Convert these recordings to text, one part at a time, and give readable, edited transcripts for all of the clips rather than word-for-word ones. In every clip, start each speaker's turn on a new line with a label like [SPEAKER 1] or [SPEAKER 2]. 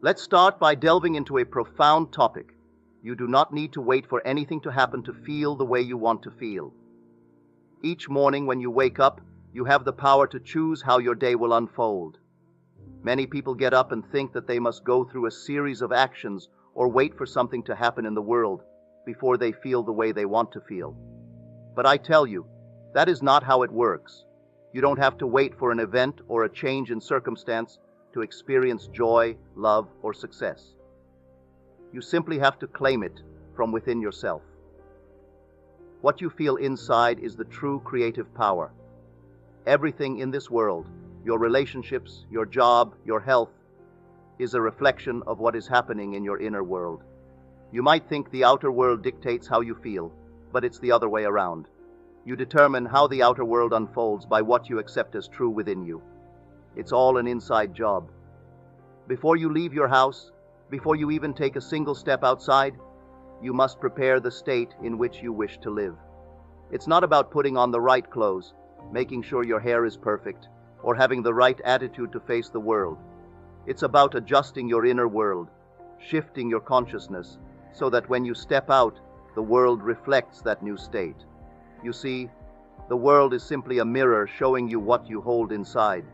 [SPEAKER 1] Let's start by delving into a profound topic. You do not need to wait for anything to happen to feel the way you want to feel. Each morning when you wake up, you have the power to choose how your day will unfold. Many people get up and think that they must go through a series of actions or wait for something to happen in the world before they feel the way they want to feel. But I tell you, that is not how it works. You don't have to wait for an event or a change in circumstance to experience joy, love, or success. You simply have to claim it from within yourself. What you feel inside is the true creative power. Everything in this world, your relationships, your job, your health, is a reflection of what is happening in your inner world. You might think the outer world dictates how you feel, but it's the other way around. You determine how the outer world unfolds by what you accept as true within you. It's all an inside job. Before you leave your house, before you even take a single step outside, you must prepare the state in which you wish to live. It's not about putting on the right clothes, making sure your hair is perfect, or having the right attitude to face the world. It's about adjusting your inner world, shifting your consciousness, so that when you step out, the world reflects that new state. You see, the world is simply a mirror showing you what you hold inside.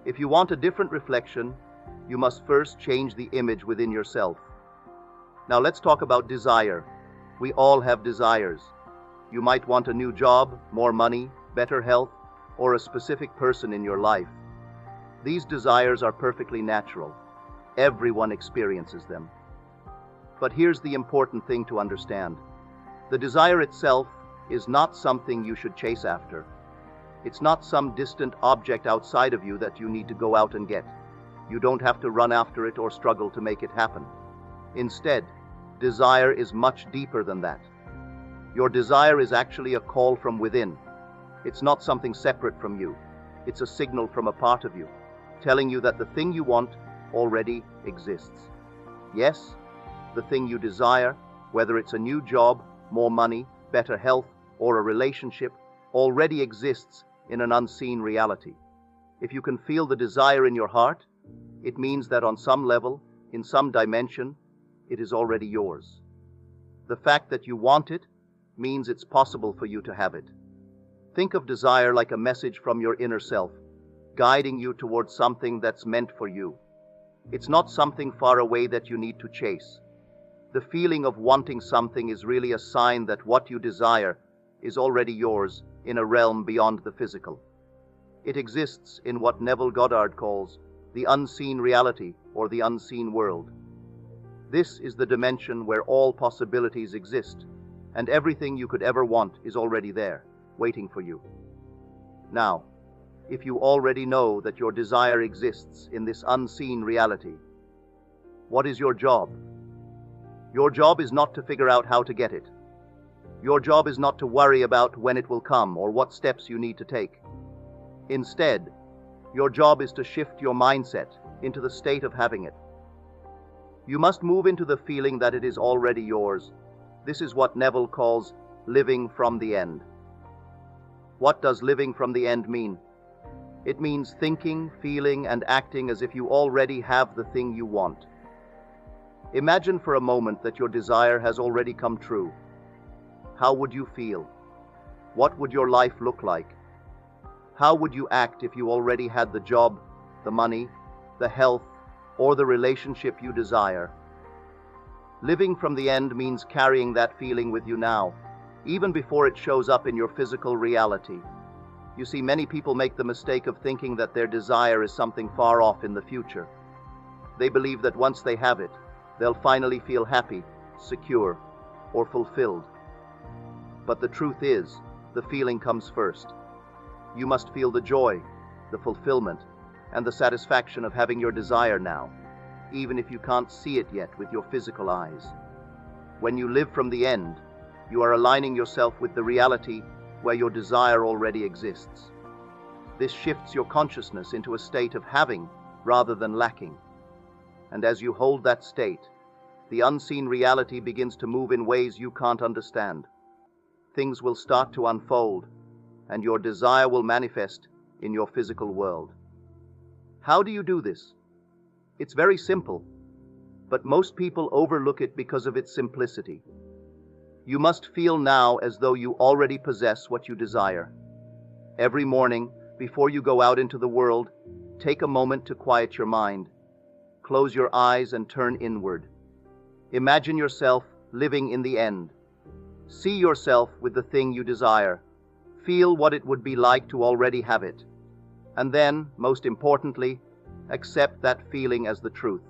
[SPEAKER 1] If you want a different reflection, you must first change the image within yourself. Now let's talk about desire. We all have desires. You might want a new job, more money, better health, or a specific person in your life. These desires are perfectly natural. Everyone experiences them. But here's the important thing to understand. The desire itself is not something you should chase after. It's not some distant object outside of you that you need to go out and get. You don't have to run after it or struggle to make it happen. Instead, desire is much deeper than that. Your desire is actually a call from within. It's not something separate from you. It's a signal from a part of you, telling you that the thing you want already exists. Yes, the thing you desire, whether it's a new job, more money, better health, or a relationship, already exists in an unseen reality. If you can feel the desire in your heart, it means that on some level, in some dimension, it is already yours. The fact that you want it means it's possible for you to have it. Think of desire like a message from your inner self, guiding you towards something that's meant for you. It's not something far away that you need to chase. The feeling of wanting something is really a sign that what you desire is already yours in a realm beyond the physical. It exists in what Neville Goddard calls the unseen reality or the unseen world. This is the dimension where all possibilities exist, and everything you could ever want is already there, waiting for you. Now, if you already know that your desire exists in this unseen reality, what is your job? Your job is not to figure out how to get it. Your job is not to worry about when it will come or what steps you need to take. Instead, your job is to shift your mindset into the state of having it. You must move into the feeling that it is already yours. This is what Neville calls living from the end. What does living from the end mean? It means thinking, feeling, and acting as if you already have the thing you want. Imagine for a moment that your desire has already come true. How would you feel? What would your life look like? How would you act if you already had the job, the money, the health, or the relationship you desire? Living from the end means carrying that feeling with you now, even before it shows up in your physical reality. You see, many people make the mistake of thinking that their desire is something far off in the future. They believe that once they have it, they'll finally feel happy, secure, or fulfilled. But the truth is, the feeling comes first. You must feel the joy, the fulfillment, and the satisfaction of having your desire now, even if you can't see it yet with your physical eyes. When you live from the end, you are aligning yourself with the reality where your desire already exists. This shifts your consciousness into a state of having rather than lacking. And as you hold that state, the unseen reality begins to move in ways you can't understand. Things will start to unfold, and your desire will manifest in your physical world. How do you do this? It's very simple. but most people overlook it because of its simplicity. You must feel now as though you already possess what you desire. Every morning, before you go out into the world, take a moment to quiet your mind. Close your eyes and turn inward. Imagine yourself living in the end. See yourself with the thing you desire. Feel what it would be like to already have it. And then, most importantly, accept that feeling as the truth.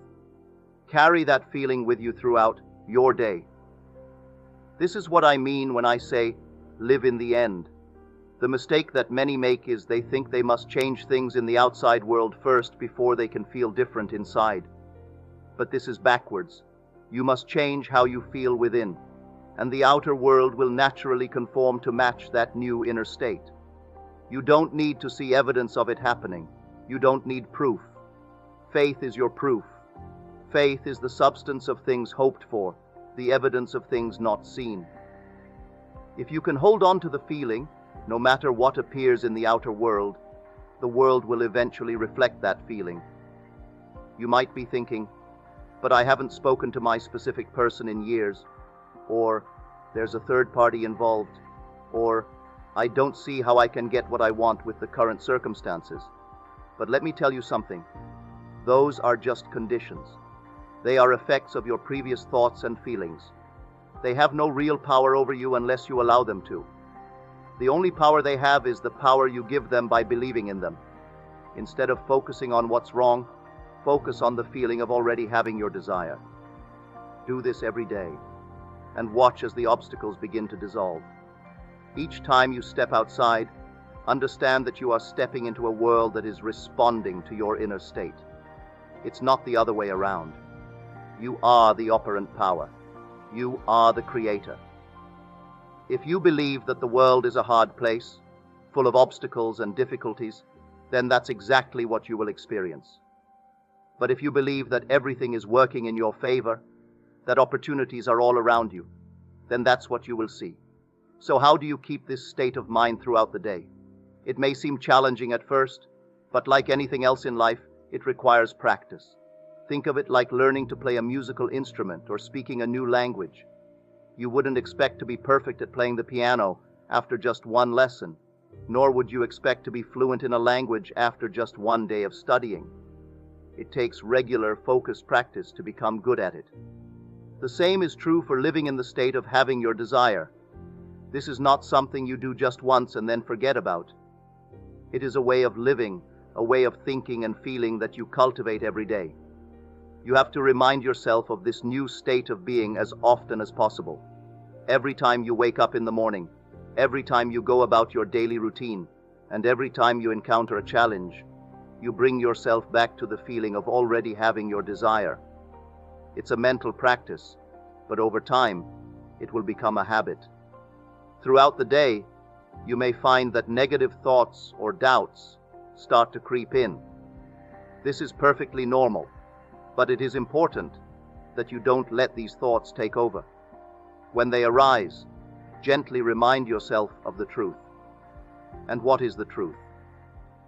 [SPEAKER 1] Carry that feeling with you throughout your day. This is what I mean when I say, live in the end. The mistake that many make is they think they must change things in the outside world first before they can feel different inside. But this is backwards. You must change how you feel within, and the outer world will naturally conform to match that new inner state. You don't need to see evidence of it happening. You don't need proof. Faith is your proof. Faith is the substance of things hoped for, the evidence of things not seen. If you can hold on to the feeling, no matter what appears in the outer world, the world will eventually reflect that feeling. You might be thinking, but I haven't spoken to my specific person in years, or there's a third party involved, or I don't see how I can get what I want with the current circumstances. But let me tell you something. Those are just conditions. They are effects of your previous thoughts and feelings. They have no real power over you unless you allow them to. The only power they have is the power you give them by believing in them. Instead of focusing on what's wrong, focus on the feeling of already having your desire. Do this every day, and watch as the obstacles begin to dissolve. Each time you step outside, understand that you are stepping into a world that is responding to your inner state. It's not the other way around. You are the operant power. You are the creator. If you believe that the world is a hard place, full of obstacles and difficulties, then that's exactly what you will experience. But if you believe that everything is working in your favor, that opportunities are all around you, then that's what you will see. So how do you keep this state of mind throughout the day? It may seem challenging at first, but like anything else in life, it requires practice. Think of it like learning to play a musical instrument or speaking a new language. You wouldn't expect to be perfect at playing the piano after just one lesson, nor would you expect to be fluent in a language after just one day of studying. It takes regular, focused practice to become good at it. The same is true for living in the state of having your desire. This is not something you do just once and then forget about. It is a way of living, a way of thinking and feeling that you cultivate every day. You have to remind yourself of this new state of being as often as possible. Every time you wake up in the morning, every time you go about your daily routine, and every time you encounter a challenge, you bring yourself back to the feeling of already having your desire. It's a mental practice, but over time, it will become a habit. Throughout the day, you may find that negative thoughts or doubts start to creep in. This is perfectly normal, but it is important that you don't let these thoughts take over. When they arise, gently remind yourself of the truth. And what is the truth?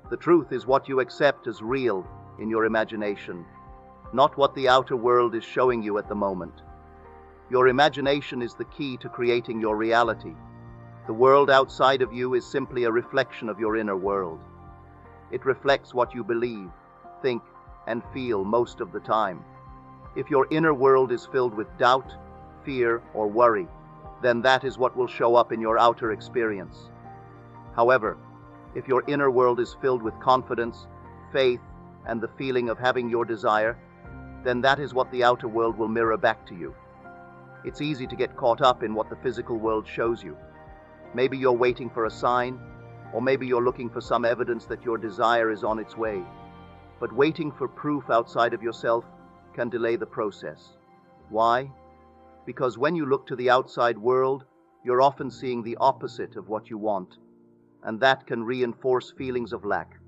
[SPEAKER 1] The truth is what you accept as real in your imagination, not what the outer world is showing you at the moment. Your imagination is the key to creating your reality. The world outside of you is simply a reflection of your inner world. It reflects what you believe, think, and feel most of the time. If your inner world is filled with doubt, fear, or worry, then that is what will show up in your outer experience. However, if your inner world is filled with confidence, faith, and the feeling of having your desire, then that is what the outer world will mirror back to you. It's easy to get caught up in what the physical world shows you. Maybe you're waiting for a sign, or maybe you're looking for some evidence that your desire is on its way. But waiting for proof outside of yourself can delay the process. Why? Because when you look to the outside world, you're often seeing the opposite of what you want, and that can reinforce feelings of lack.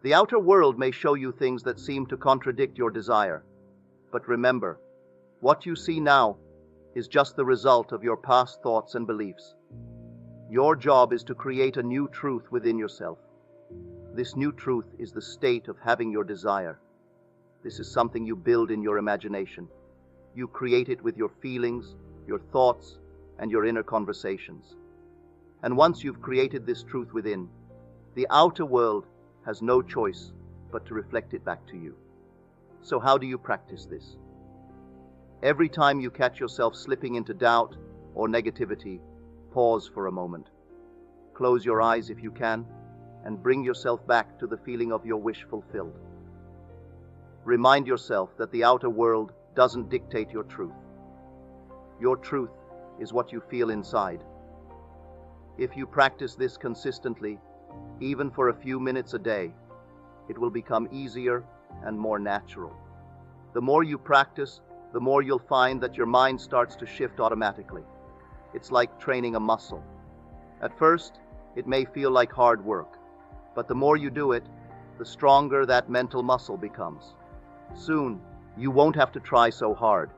[SPEAKER 1] The outer world may show you things that seem to contradict your desire, but remember, what you see now is just the result of your past thoughts and beliefs. Your job is to create a new truth within yourself. This new truth is the state of having your desire. This is something you build in your imagination. You create it with your feelings, your thoughts, and your inner conversations. And once you've created this truth within, the outer world has no choice but to reflect it back to you. So how do you practice this? Every time you catch yourself slipping into doubt or negativity, pause for a moment. Close your eyes if you can, and bring yourself back to the feeling of your wish fulfilled. Remind yourself that the outer world doesn't dictate your truth. Your truth is what you feel inside. If you practice this consistently, even for a few minutes a day, it will become easier and more natural. The more you practice, the more you'll find that your mind starts to shift automatically. It's like training a muscle. At first, it may feel like hard work, but the more you do it, the stronger that mental muscle becomes. Soon, you won't have to try so hard.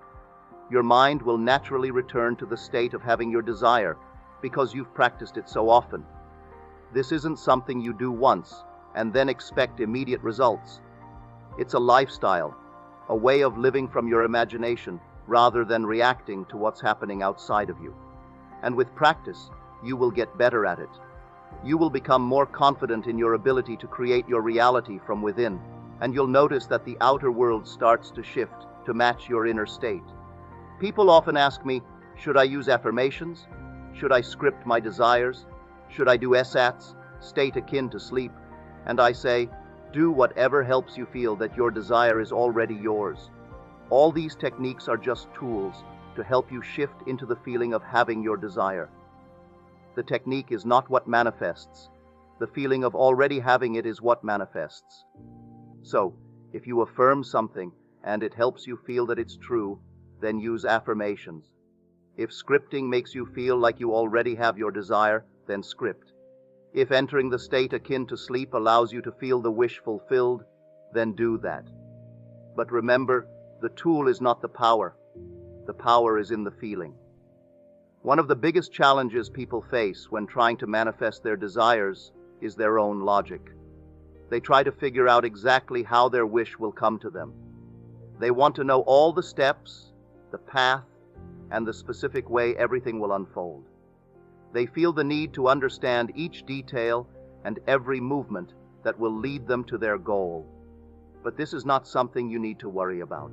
[SPEAKER 1] Your mind will naturally return to the state of having your desire because you've practiced it so often. This isn't something you do once and then expect immediate results. It's a lifestyle, a way of living from your imagination rather than reacting to what's happening outside of you. And with practice, you will get better at it. You will become more confident in your ability to create your reality from within, and you'll notice that the outer world starts to shift to match your inner state. People often ask me, should I use affirmations? Should I script my desires? Should I do SATs, state akin to sleep? And I say, do whatever helps you feel that your desire is already yours. All these techniques are just tools to help you shift into the feeling of having your desire. The technique is not what manifests. The feeling of already having it is what manifests. So, if you affirm something and it helps you feel that it's true, then use affirmations. If scripting makes you feel like you already have your desire, then script. If entering the state akin to sleep allows you to feel the wish fulfilled, then do that. But remember, the tool is not the power. The power is in the feeling. One of the biggest challenges people face when trying to manifest their desires is their own logic. They try to figure out exactly how their wish will come to them. They want to know all the steps, the path, and the specific way everything will unfold. They feel the need to understand each detail and every movement that will lead them to their goal. But this is not something you need to worry about.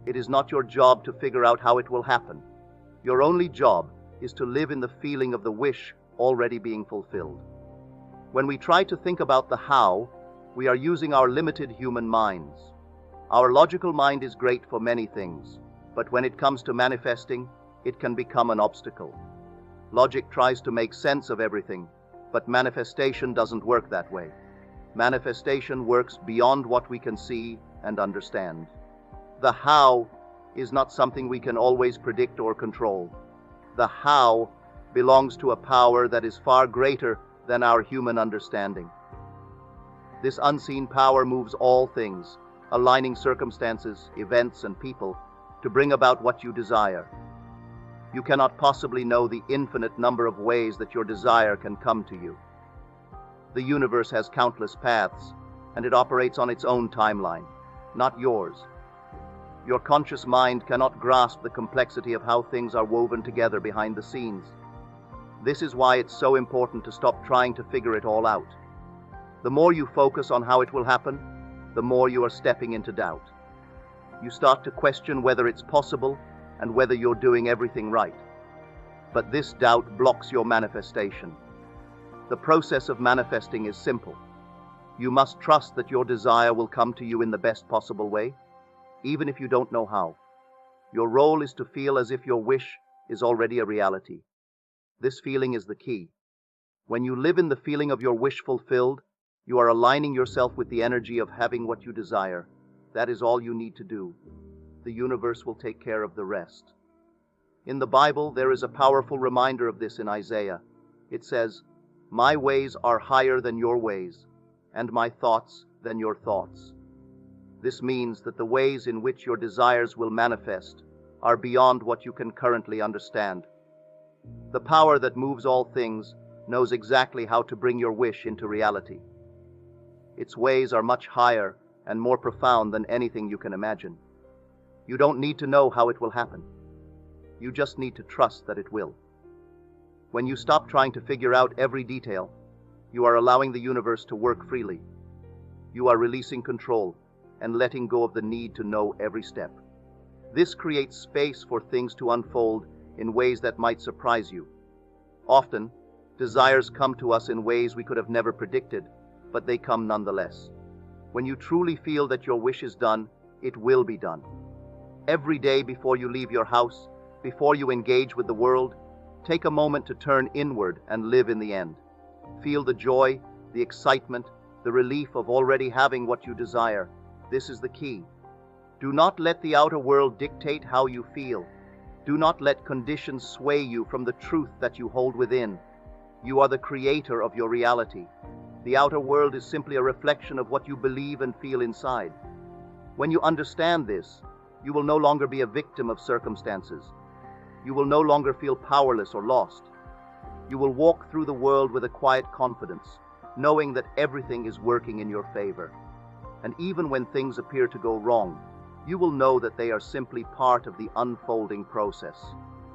[SPEAKER 1] It is not your job to figure out how it will happen. Your only job is to live in the feeling of the wish already being fulfilled. When we try to think about the how, we are using our limited human minds. Our logical mind is great for many things, but when it comes to manifesting, it can become an obstacle. Logic tries to make sense of everything, but manifestation doesn't work that way. Manifestation works beyond what we can see and understand. The how is not something we can always predict or control. The how belongs to a power that is far greater than our human understanding. This unseen power moves all things, aligning circumstances, events, and people to bring about what you desire. You cannot possibly know the infinite number of ways that your desire can come to you. The universe has countless paths, and it operates on its own timeline, not yours. Your conscious mind cannot grasp the complexity of how things are woven together behind the scenes. This is why it's so important to stop trying to figure it all out. The more you focus on how it will happen, the more you are stepping into doubt. You start to question whether it's possible and whether you're doing everything right. But this doubt blocks your manifestation. The process of manifesting is simple. You must trust that your desire will come to you in the best possible way, even if you don't know how. Your role is to feel as if your wish is already a reality. This feeling is the key. When you live in the feeling of your wish fulfilled, you are aligning yourself with the energy of having what you desire. That is all you need to do. The universe will take care of the rest. In the Bible, there is a powerful reminder of this in Isaiah. It says, "My ways are higher than your ways, and my thoughts than your thoughts." This means that the ways in which your desires will manifest are beyond what you can currently understand. The power that moves all things knows exactly how to bring your wish into reality. Its ways are much higher and more profound than anything you can imagine. You don't need to know how it will happen. You just need to trust that it will. When you stop trying to figure out every detail, you are allowing the universe to work freely. You are releasing control and letting go of the need to know every step. This creates space for things to unfold in ways that might surprise you. Often, desires come to us in ways we could have never predicted, but they come nonetheless. When you truly feel that your wish is done, it will be done. Every day before you leave your house, before you engage with the world, take a moment to turn inward and live in the end. Feel the joy, the excitement, the relief of already having what you desire. This is the key. Do not let the outer world dictate how you feel. Do not let conditions sway you from the truth that you hold within. You are the creator of your reality. The outer world is simply a reflection of what you believe and feel inside. When you understand this, you will no longer be a victim of circumstances. You will no longer feel powerless or lost. You will walk through the world with a quiet confidence, knowing that everything is working in your favor. And even when things appear to go wrong, you will know that they are simply part of the unfolding process.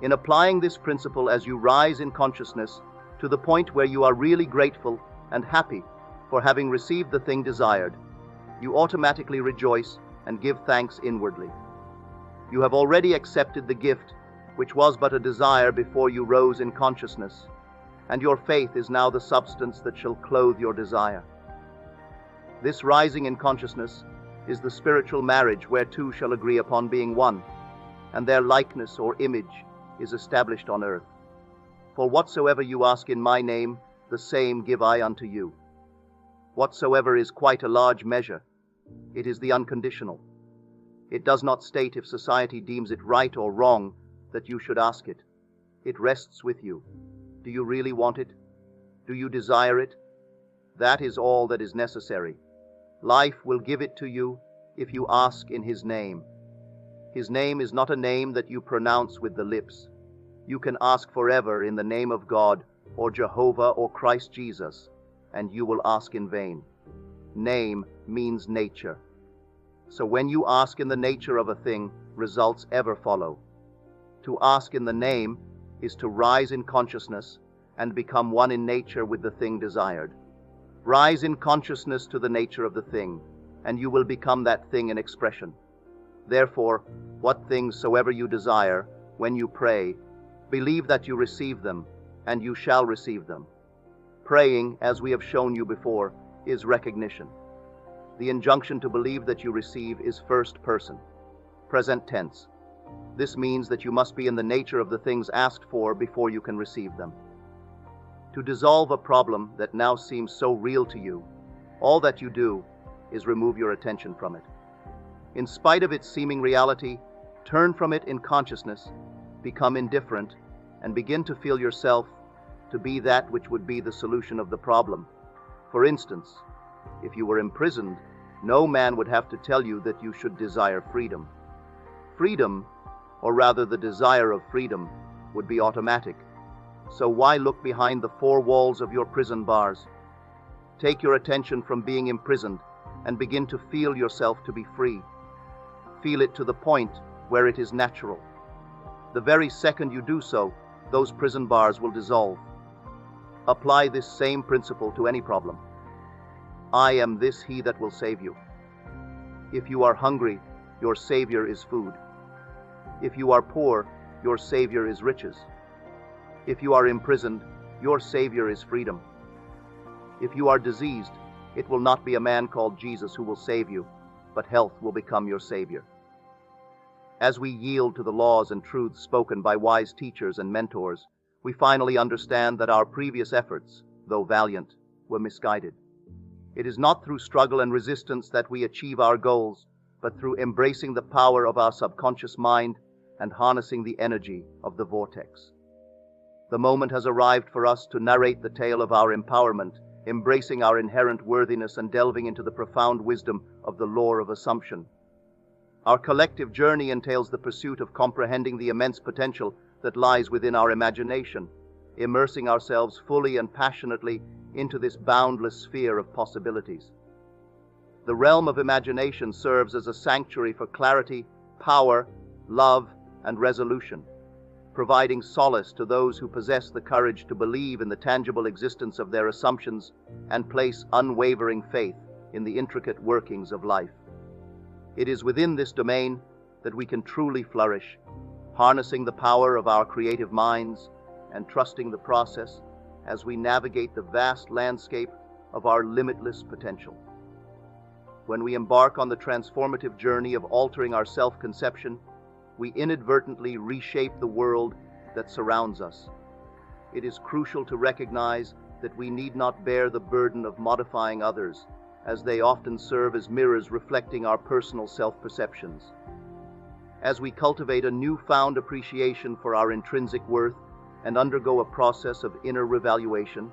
[SPEAKER 1] In applying this principle as you rise in consciousness to the point where you are really grateful and happy for having received the thing desired, you automatically rejoice and give thanks inwardly. You have already accepted the gift, which was but a desire before you rose in consciousness, and your faith is now the substance that shall clothe your desire. This rising in consciousness is the spiritual marriage where two shall agree upon being one, and their likeness or image is established on earth. For whatsoever you ask in my name, the same give I unto you. Whatsoever is quite a large measure. It is the unconditional. It does not state if society deems it right or wrong that you should ask it. It rests with you. Do you really want it? Do you desire it? That is all that is necessary. Life will give it to you if you ask in His name. His name is not a name that you pronounce with the lips. You can ask forever in the name of God or Jehovah or Christ Jesus, and you will ask in vain. Name means nature. So when you ask in the nature of a thing, results ever follow. To ask in the name is to rise in consciousness and become one in nature with the thing desired. Rise in consciousness to the nature of the thing, and you will become that thing in expression. Therefore, what things soever you desire, when you pray, believe that you receive them, and you shall receive them. Praying, as we have shown you before, is recognition. The injunction to believe that you receive is first person, present tense. This means that you must be in the nature of the things asked for before you can receive them. To dissolve a problem that now seems so real to you, all that you do is remove your attention from it. In spite of its seeming reality, turn from it in consciousness, become indifferent, and begin to feel yourself to be that which would be the solution of the problem. For instance, if you were imprisoned, no man would have to tell you that you should desire freedom. Freedom, or rather the desire of freedom, would be automatic. So why look behind the four walls of your prison bars? Take your attention from being imprisoned and begin to feel yourself to be free. Feel it to the point where it is natural. The very second you do so, those prison bars will dissolve. Apply this same principle to any problem. I am this He that will save you. If you are hungry, your Savior is food. If you are poor, your Savior is riches. If you are imprisoned, your Savior is freedom. If you are diseased, it will not be a man called Jesus who will save you, but health will become your Savior. As we yield to the laws and truths spoken by wise teachers and mentors, we finally understand that our previous efforts, though valiant, were misguided. It is not through struggle and resistance that we achieve our goals, but through embracing the power of our subconscious mind and harnessing the energy of the vortex. The moment has arrived for us to narrate the tale of our empowerment, embracing our inherent worthiness and delving into the profound wisdom of the law of assumption. Our collective journey entails the pursuit of comprehending the immense potential that lies within our imagination, immersing ourselves fully and passionately into this boundless sphere of possibilities. The realm of imagination serves as a sanctuary for clarity, power, love, and resolution, providing solace to those who possess the courage to believe in the tangible existence of their assumptions and place unwavering faith in the intricate workings of life. It is within this domain that we can truly flourish, harnessing the power of our creative minds and trusting the process as we navigate the vast landscape of our limitless potential. When we embark on the transformative journey of altering our self-conception, we inadvertently reshape the world that surrounds us. It is crucial to recognize that we need not bear the burden of modifying others, as they often serve as mirrors reflecting our personal self-perceptions. As we cultivate a newfound appreciation for our intrinsic worth and undergo a process of inner revaluation,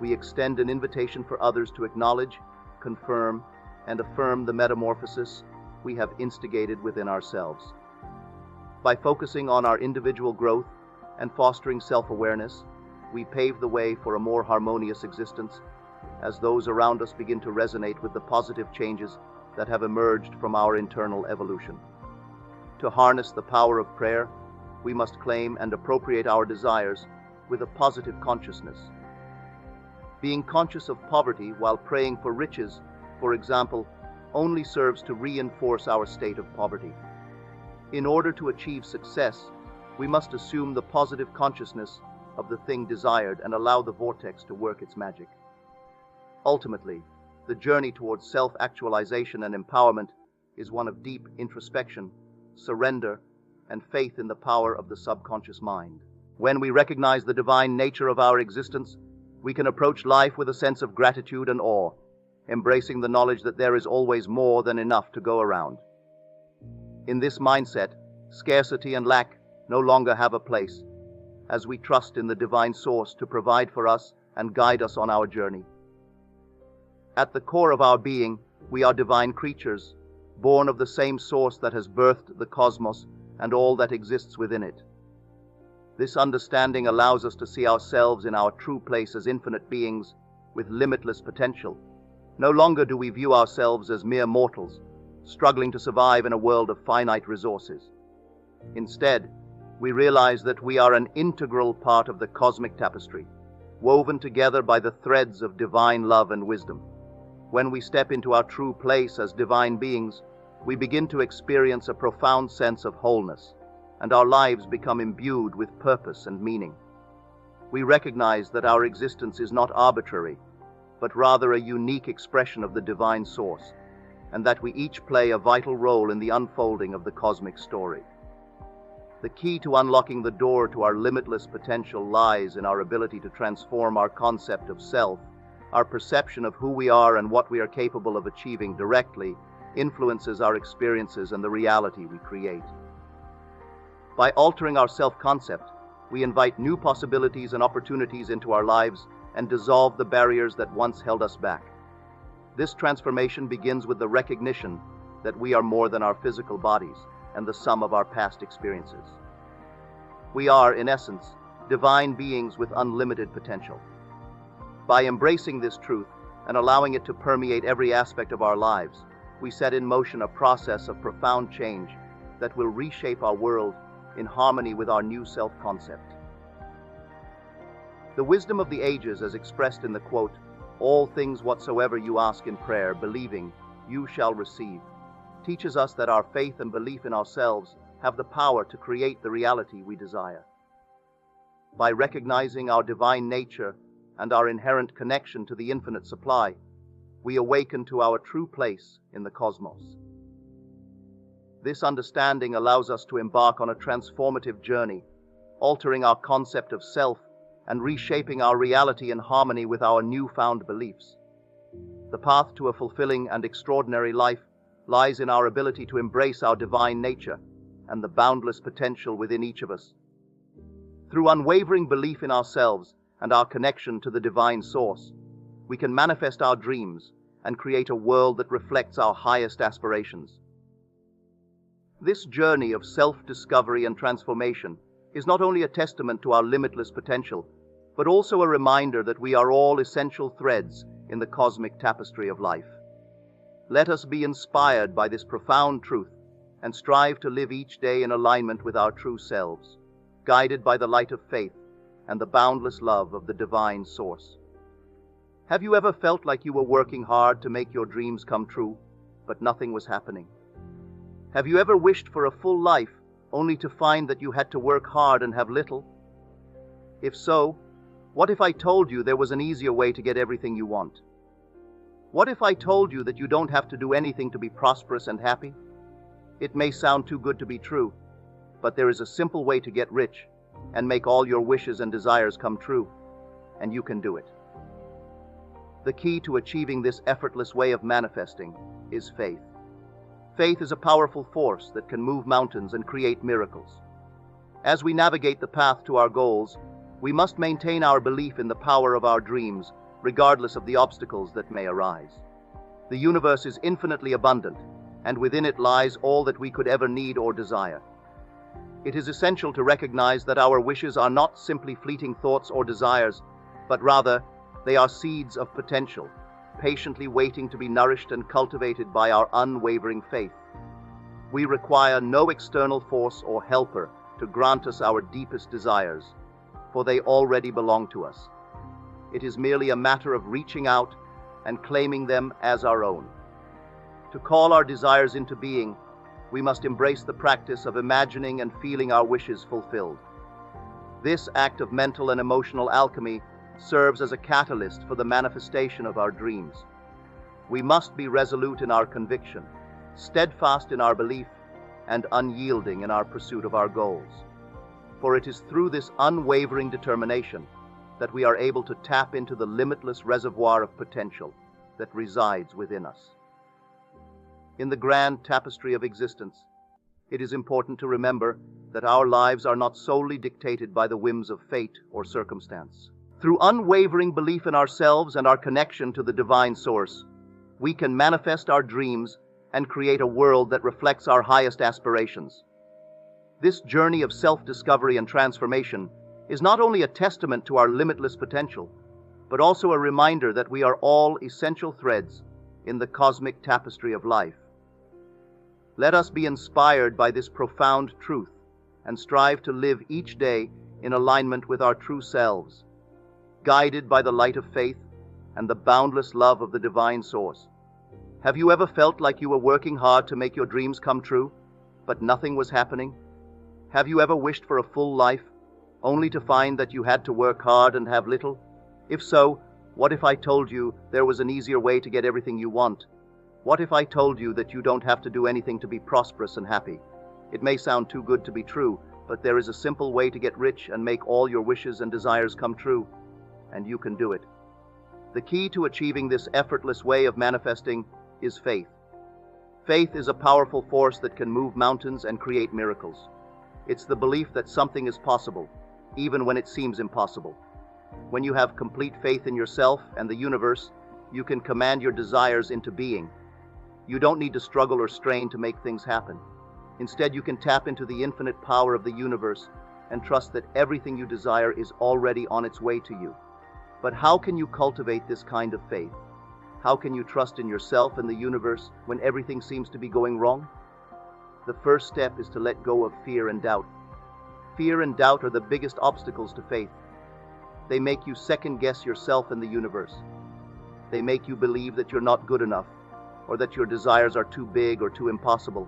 [SPEAKER 1] we extend an invitation for others to acknowledge, confirm, and affirm the metamorphosis we have instigated within ourselves. By focusing on our individual growth and fostering self-awareness, we pave the way for a more harmonious existence as those around us begin to resonate with the positive changes that have emerged from our internal evolution. To harness the power of prayer, we must claim and appropriate our desires with a positive consciousness. Being conscious of poverty while praying for riches, for example, only serves to reinforce our state of poverty. In order to achieve success, we must assume the positive consciousness of the thing desired and allow the vortex to work its magic. Ultimately, the journey towards self-actualization and empowerment is one of deep introspection, surrender, and faith in the power of the subconscious mind. When we recognize the divine nature of our existence, we can approach life with a sense of gratitude and awe, embracing the knowledge that there is always more than enough to go around. In this mindset, scarcity and lack no longer have a place, as we trust in the divine source to provide for us and guide us on our journey. At the core of our being, we are divine creatures, born of the same source that has birthed the cosmos and all that exists within it. This understanding allows us to see ourselves in our true place as infinite beings with limitless potential. No longer do we view ourselves as mere mortals, struggling to survive in a world of finite resources. Instead, we realize that we are an integral part of the cosmic tapestry, woven together by the threads of divine love and wisdom. When we step into our true place as divine beings, we begin to experience a profound sense of wholeness, and our lives become imbued with purpose and meaning. We recognize that our existence is not arbitrary, but rather a unique expression of the divine source, and that we each play a vital role in the unfolding of the cosmic story. The key to unlocking the door to our limitless potential lies in our ability to transform our concept of self. Our perception of who we are and what we are capable of achieving directly influences our experiences and the reality we create. By altering our self-concept, we invite new possibilities and opportunities into our lives and dissolve the barriers that once held us back. This transformation begins with the recognition that we are more than our physical bodies and the sum of our past experiences. We are, in essence, divine beings with unlimited potential. By embracing this truth and allowing it to permeate every aspect of our lives, we set in motion a process of profound change that will reshape our world in harmony with our new self-concept. The wisdom of the ages, as expressed in the quote, "All things whatsoever you ask in prayer, believing, you shall receive," teaches us that our faith and belief in ourselves have the power to create the reality we desire. By recognizing our divine nature and our inherent connection to the infinite supply, we awaken to our true place in the cosmos. This understanding allows us to embark on a transformative journey, altering our concept of self and reshaping our reality in harmony with our newfound beliefs. The path to a fulfilling and extraordinary life lies in our ability to embrace our divine nature and the boundless potential within each of us. Through unwavering belief in ourselves and our connection to the divine source, we can manifest our dreams and create a world that reflects our highest aspirations. This journey of self-discovery and transformation is not only a testament to our limitless potential, but also a reminder that we are all essential threads in the cosmic tapestry of life. Let us be inspired by this profound truth and strive to live each day in alignment with our true selves, guided by the light of faith and the boundless love of the divine source. Have you ever felt like you were working hard to make your dreams come true, but nothing was happening? Have you ever wished for a full life only to find that you had to work hard and have little? If so, what if I told you there was an easier way to get everything you want? What if I told you that you don't have to do anything to be prosperous and happy? It may sound too good to be true, but there is a simple way to get rich and make all your wishes and desires come true, and you can do it. The key to achieving this effortless way of manifesting is faith. Faith is a powerful force that can move mountains and create miracles. As we navigate the path to our goals, we must maintain our belief in the power of our dreams, regardless of the obstacles that may arise. The universe is infinitely abundant, and within it lies all that we could ever need or desire. It is essential to recognize that our wishes are not simply fleeting thoughts or desires, but rather, they are seeds of potential, patiently waiting to be nourished and cultivated by our unwavering faith. We require no external force or helper to grant us our deepest desires, for they already belong to us. It is merely a matter of reaching out and claiming them as our own. To call our desires into being, we must embrace the practice of imagining and feeling our wishes fulfilled. This act of mental and emotional alchemy serves as a catalyst for the manifestation of our dreams. We must be resolute in our conviction, steadfast in our belief, and unyielding in our pursuit of our goals. For it is through this unwavering determination that we are able to tap into the limitless reservoir of potential that resides within us. In the grand tapestry of existence, it is important to remember that our lives are not solely dictated by the whims of fate or circumstance. Through unwavering belief in ourselves and our connection to the divine source, we can manifest our dreams and create a world that reflects our highest aspirations. This journey of self-discovery and transformation is not only a testament to our limitless potential, but also a reminder that we are all essential threads in the cosmic tapestry of life. Let us be inspired by this profound truth and strive to live each day in alignment with our true selves, guided by the light of faith and the boundless love of the divine source. Have you ever felt like you were working hard to make your dreams come true, but nothing was happening? Have you ever wished for a full life, only to find that you had to work hard and have little? If so, what if I told you there was an easier way to get everything you want? What if I told you that you don't have to do anything to be prosperous and happy? It may sound too good to be true, but there is a simple way to get rich and make all your wishes and desires come true, and you can do it. The key to achieving this effortless way of manifesting is faith. Faith is a powerful force that can move mountains and create miracles. It's the belief that something is possible, even when it seems impossible. When you have complete faith in yourself and the universe, you can command your desires into being. You don't need to struggle or strain to make things happen. Instead, you can tap into the infinite power of the universe and trust that everything you desire is already on its way to you. But how can you cultivate this kind of faith? How can you trust in yourself and the universe when everything seems to be going wrong? The first step is to let go of fear and doubt. Fear and doubt are the biggest obstacles to faith. They make you second-guess yourself and the universe. They make you believe that you're not good enough, or that your desires are too big or too impossible.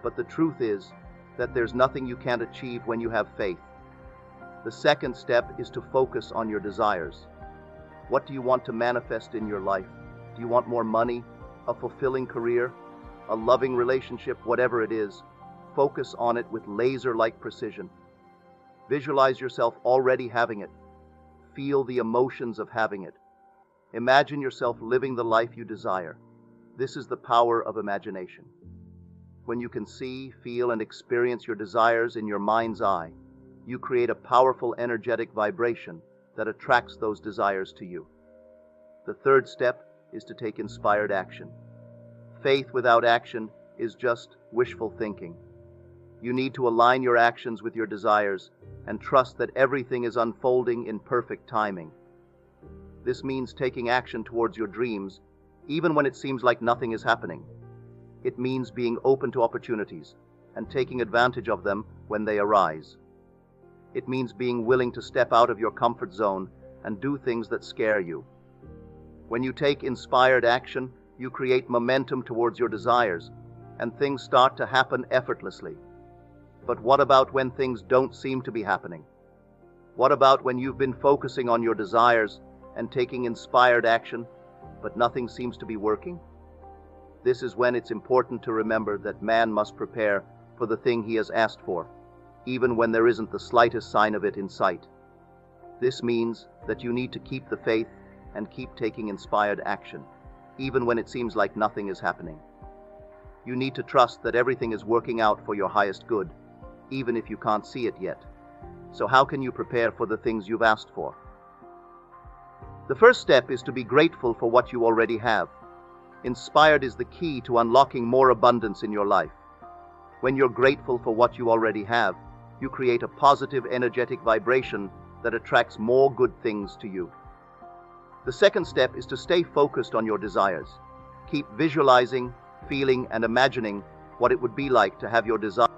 [SPEAKER 1] But the truth is that there's nothing you can't achieve when you have faith. The second step is to focus on your desires. What do you want to manifest in your life? Do you want more money, a fulfilling career, a loving relationship, whatever it is? Focus on it with laser-like precision. Visualize yourself already having it. Feel the emotions of having it. Imagine yourself living the life you desire. This is the power of imagination. When you can see, feel, and experience your desires in your mind's eye, you create a powerful energetic vibration that attracts those desires to you. The third step is to take inspired action. Faith without action is just wishful thinking. You need to align your actions with your desires and trust that everything is unfolding in perfect timing. This means taking action towards your dreams even when it seems like nothing is happening. It means being open to opportunities and taking advantage of them when they arise. It means being willing to step out of your comfort zone and do things that scare you. When you take inspired action, you create momentum towards your desires, and things start to happen effortlessly. But what about when things don't seem to be happening? What about when you've been focusing on your desires and taking inspired action, but nothing seems to be working? This is when it's important to remember that man must prepare for the thing he has asked for, even when there isn't the slightest sign of it in sight. This means that you need to keep the faith and keep taking inspired action, even when it seems like nothing is happening. You need to trust that everything is working out for your highest good, even if you can't see it yet. So how can you prepare for the things you've asked for? The first step is to be grateful for what you already have. Inspired is the key to unlocking more abundance in your life. When you're grateful for what you already have, you create a positive, energetic vibration that attracts more good things to you. The second step is to stay focused on your desires. Keep visualizing, feeling, and imagining what it would be like to have your desires